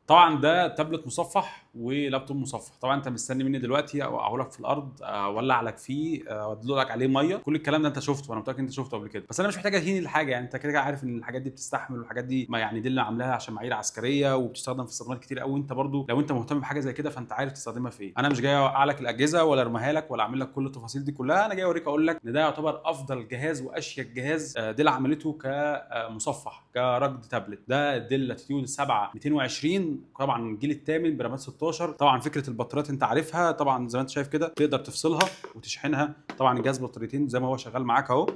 طبعا ده تابلت مصفح ولابتوب مصفح. طبعا انت مستني مني دلوقتي اوقعه لك في الارض، اولع لك فيه، ادلق لك عليه ميه، كل الكلام ده انت شفته وانا متاكد انت شفته قبل كده. بس انا مش محتاج اهين الحاجه، يعني انت كده عارف ان الحاجات دي بتستحمل، والحاجات دي ما يعني دي اللي عاملاها عشان معايير عسكريه وبتستخدم في استخدامات كتير قوي. انت برضو لو انت مهتم بحاجه زي كده فانت عارف تستخدمها في ايه. انا مش جاي اوقع لك الاجهزه ولا ارميها لك ولا اعمل لك كل التفاصيل دي كلها، انا جاي اوريك اقول لك ان ده يعتبر افضل جهاز واشيك جهاز ديل عملته كمصفح كرجل تابلت. ده ديل لاتيتيود 7 220، طبعا الجيل الثامن برامات 16. طبعا فكره البطاريات انت عارفها طبعا، زي ما انت شايف كده تقدر تفصلها وتشحنها. طبعا الجهاز بطاريتين زي ما هو شغال معاك اهو.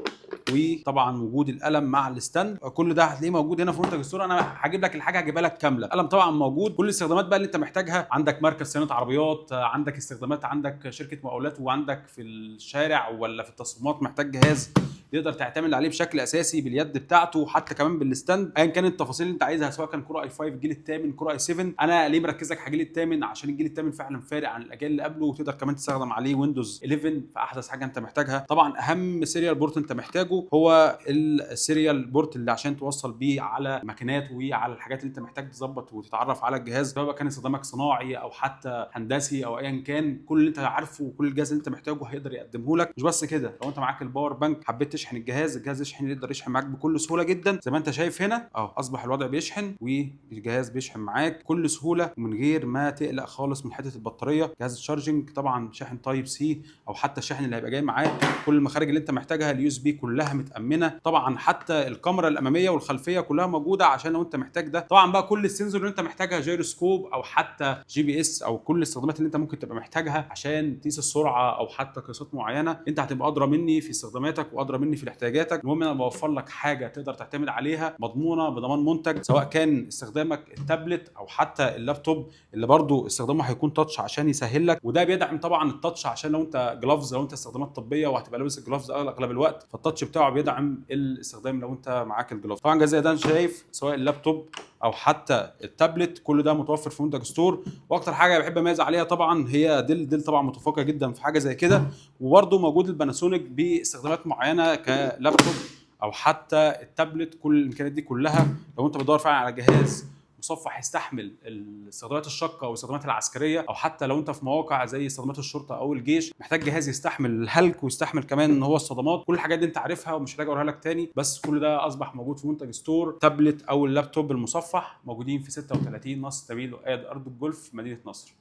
وطبعا وجود القلم مع الستاند كل ده هتلاقيه موجود هنا في منتج الصوره. انا هجيب لك الحاجه هجيبها لك كامله. القلم طبعا موجود، كل الاستخدامات بقى اللي انت محتاجها. عندك مركز صيانه عربيات، عندك استخدامات، عندك شركه مقاولات، وعندك في الشارع ولا في التصميمات محتاج جهاز تقدر تعتمد عليه بشكل اساسي باليد بتاعته وحتى كمان بالستاند، ايا كانت التفاصيل اللي انت عايزها، سواء كان كور اي 5 الجيل الثامن، كور اي 7. انا ليه مركز لك على الجيل الثامن؟ عشان الجيل الثامن فعلا فارق عن الاجيال اللي قبله، وتقدر كمان تستخدم عليه ويندوز 11 في احدث حاجه انت محتاجها. طبعا اهم سيريال بورت انت محتاجه هو السيريال بورت اللي عشان توصل بيه على ماكينات وعلى الحاجات اللي انت محتاج تظبط وتتعرف على الجهاز، سواء كان استخدامك صناعي او حتى هندسي او ايا كان. كل اللي انت عارفه وكل الجهاز اللي انت محتاجه هيقدر يقدمه لك. مش بس كده، لو انت معاك الباور بانك حبيت تشحن الجهاز يشحن، يقدر يشحن معاك بكل سهوله جدا. زي ما انت شايف هنا اهو اصبح الوضع بيشحن والجهاز بيشحن معاك بكل سهوله ومن غير ما تقلق خالص من حته البطاريه. جهاز الشارجنج طبعا شاحن تايب سي او حتى الشاحن اللي هيبقى جاي معاه، كل المخارج اللي انت محتاجها اليو اس بي كلها متامنه. طبعا حتى الكاميرا الاماميه والخلفيه كلها موجوده عشان لو انت محتاج ده. طبعا بقى كل السنسور اللي انت محتاجها، جيروسكوب او حتى جي بي اس او كل الاستخدامات اللي انت ممكن تبقى محتاجها عشان تقيس السرعه او حتى قياسات معينه، انت هتبقى ادرى مني في استخداماتك وادرى مني في احتياجاتك. المهم انا بوفر لك حاجه تقدر تعتمد عليها، مضمونه بضمان منتج، سواء كان استخدامك التابلت او حتى اللابتوب اللي برضو استخدامه هيكون تاتش عشان يسهل لك. وده بيدعم طبعا التاتش عشان لو انت جلافز، لو انت استخدامات طبيه وهتبقى لابس الجلافز اغلب الوقت، فالتاتش بتاعه بيدعم الاستخدام لو انت معاك الجلافز. طبعا زي ده انت شايف سواء اللابتوب او حتى التابلت كل ده متوفر في منتج ستور. واكتر حاجه بحب اميز عليها طبعا هي ديل طبعا متفوقه جدا في حاجه زي كده. وبرده موجود الباناسونيك باستخدامات معينه كلابتوب او حتى التابلت. كل الامكانيات دي كلها لو انت بتدور فعلا على جهاز مصفح يستحمل الاستخدامات الشاقه او الاستخدامات العسكريه، او حتى لو انت في مواقع زي استخدامات الشرطه او الجيش محتاج جهاز يستحمل الهلك ويستحمل كمان ان هو الصدمات، كل الحاجات دي انت عارفها ومش محتاج اوريها لك تاني. بس كل ده اصبح موجود في منتج ستور. تابلت او اللابتوب المصفح موجودين في 36 نصر سبيل وقاد ارض الجولف مدينه نصر.